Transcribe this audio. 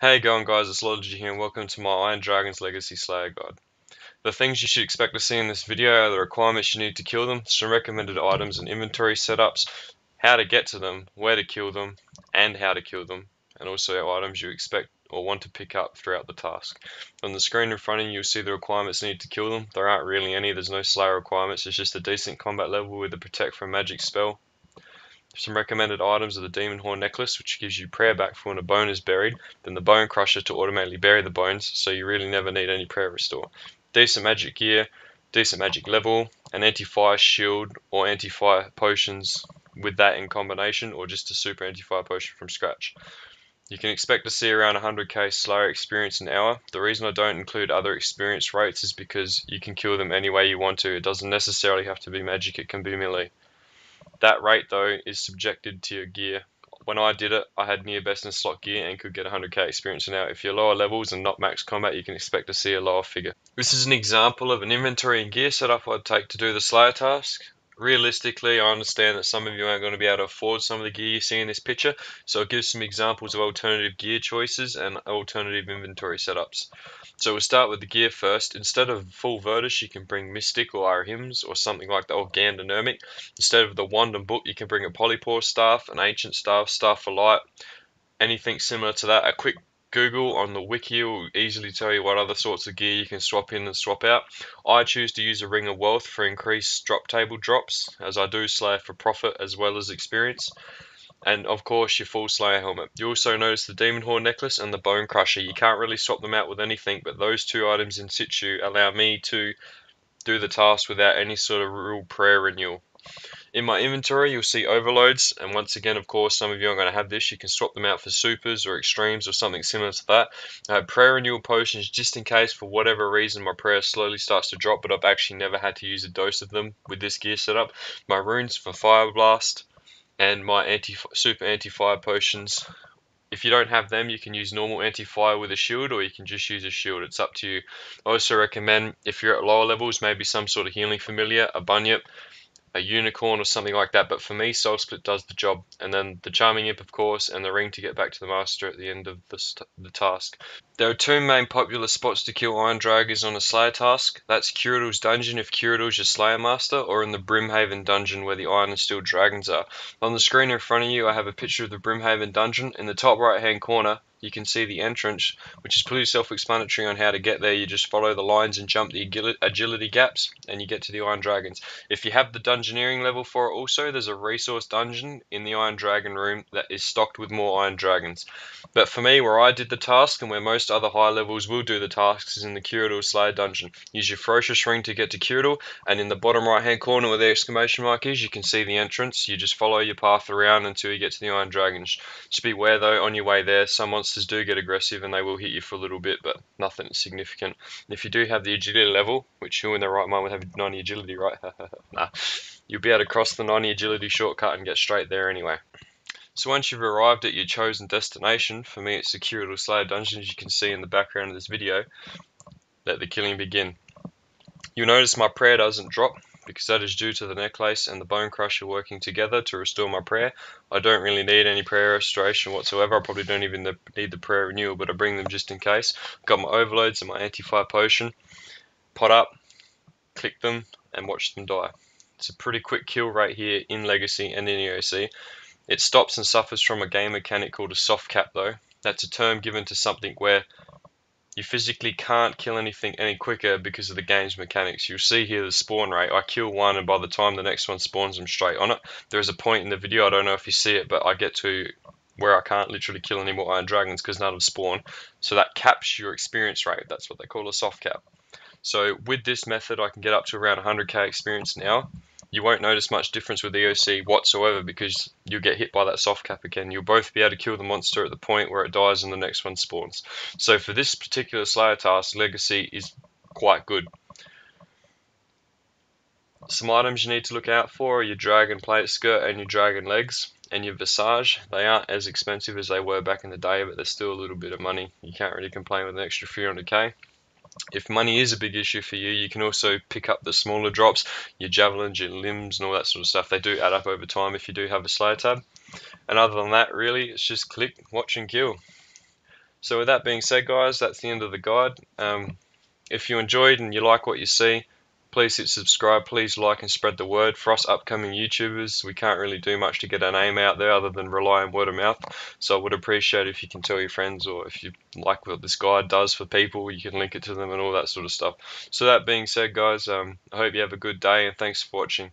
Hey going guys, it's Logi here and welcome to my Iron Dragons Legacy Slayer Guide. The things you should expect to see in this video are the requirements you need to kill them, some recommended items and inventory setups, how to get to them, where to kill them, and how to kill them, and also items you expect or want to pick up throughout the task. On the screen in front of you, you'll see the requirements needed to kill them. There aren't really any, there's no Slayer requirements, it's just a decent combat level with a protect from magic spell. Some recommended items are the Demon Horn Necklace, which gives you prayer back for when a bone is buried, then the Bone Crusher to automatically bury the bones, so you really never need any prayer restore. Decent magic gear, decent magic level, an anti-fire shield or anti-fire potions with that in combination, or just a super anti-fire potion from scratch. You can expect to see around 100k Slayer experience an hour. The reason I don't include other experience rates is because you can kill them any way you want to. It doesn't necessarily have to be magic, it can be melee. That rate though is subjected to your gear. When I did it, I had near best in slot gear and could get 100k experience an hour. If you're lower levels and not max combat, you can expect to see a lower figure. This is an example of an inventory and gear setup I'd take to do the Slayer task. Realistically, I understand that some of you aren't going to be able to afford some of the gear you see in this picture, so I'll give some examples of alternative gear choices and alternative inventory setups. So we'll start with the gear first. Instead of full Virtus, you can bring Mystic or Arhims or something like the old Gandalf. Instead of the wand and book, you can bring a Polypore staff, an ancient staff, staff for light, anything similar to that. A quick Google on the wiki will easily tell you what other sorts of gear you can swap in and swap out. I choose to use a Ring of Wealth for increased drop table drops, as I do Slayer for profit as well as experience. And of course your full Slayer helmet. You also notice the Demon Horn necklace and the Bone Crusher. You can't really swap them out with anything, but those two items in situ allow me to do the task without any sort of real prayer renewal. In my inventory, you'll see overloads, and once again, of course, some of you aren't going to have this. You can swap them out for supers or extremes or something similar to that. I have prayer renewal potions just in case, for whatever reason, my prayer slowly starts to drop, but I've actually never had to use a dose of them with this gear setup. My runes for Fire Blast, and my super anti-fire potions. If you don't have them, you can use normal anti-fire with a shield, or you can just use a shield. It's up to you. I also recommend, if you're at lower levels, maybe some sort of healing familiar, a bunyip, a unicorn or something like that, but for me Soul Split does the job, and then the Charming Imp of course, and the ring to get back to the master at the end of the task. There are two main popular spots to kill Iron Dragons on a Slayer task. That's Cyrodiil's dungeon if Cyrodiil's your Slayer master, or in the Brimhaven dungeon where the Iron and Steel dragons are. On the screen in front of you I have a picture of the Brimhaven dungeon. In the top right hand corner you can see the entrance, which is pretty self-explanatory on how to get there. You just follow the lines and jump the agility gaps and you get to the Iron Dragons. If you have the dungeoneering level for it also, there's a resource dungeon in the Iron Dragon room that is stocked with more Iron Dragons. But for me, where I did the task and where most other high levels will do the tasks is in the Cyrodiil Slayer dungeon. Use your Ferocious Ring to get to Cyrodiil, and in the bottom right hand corner where the exclamation mark is, you can see the entrance. You just follow your path around until you get to the Iron Dragons. Just beware though, on your way there, some monsters do get aggressive and they will hit you for a little bit, but nothing significant. If you do have the agility level, which who in their right mind would have 90 agility, right? Nah. You'll be able to cross the 90 agility shortcut and get straight there anyway. So once you've arrived at your chosen destination, for me it's the Cyrodiil Slayer dungeon, as you can see in the background of this video, let the killing begin. You'll notice my prayer doesn't drop, because that is due to the necklace and the Bone Crusher working together to restore my prayer. I don't really need any prayer restoration whatsoever. I probably don't even need the prayer renewal, but I bring them just in case. Got my overloads and my anti-fire potion. Pot up, click them, and watch them die. It's a pretty quick kill right here in Legacy and in EOC. It stops and suffers from a game mechanic called a soft cap though. That's a term given to something where you physically can't kill anything any quicker because of the game's mechanics. You'll see here the spawn rate. I kill one and by the time the next one spawns I'm straight on it. There's a point in the video, I don't know if you see it, but I get to where I can't literally kill any more Iron Dragons because none have spawned. So that caps your experience rate. That's what they call a soft cap. So with this method I can get up to around 100k experience an hour. You won't notice much difference with EOC whatsoever because you'll get hit by that soft cap again. You'll both be able to kill the monster at the point where it dies and the next one spawns. So for this particular Slayer task, Legacy is quite good. Some items you need to look out for are your Dragon Plate Skirt and your Dragon Legs and your Visage. They aren't as expensive as they were back in the day, but they're still a little bit of money. You can't really complain with an extra 300k. If money is a big issue for you, you can also pick up the smaller drops, your javelins, your limbs, and all that sort of stuff. They do add up over time if you do have a Slayer tab. And other than that, really, it's just click, watch, and kill. So with that being said, guys, that's the end of the guide. If you enjoyed and you like what you see, please hit subscribe, please like and spread the word. For us upcoming YouTubers, we can't really do much to get our name out there other than rely on word of mouth. So I would appreciate if you can tell your friends, or if you like what this guide does for people, you can link it to them and all that sort of stuff. So that being said, guys, I hope you have a good day and thanks for watching.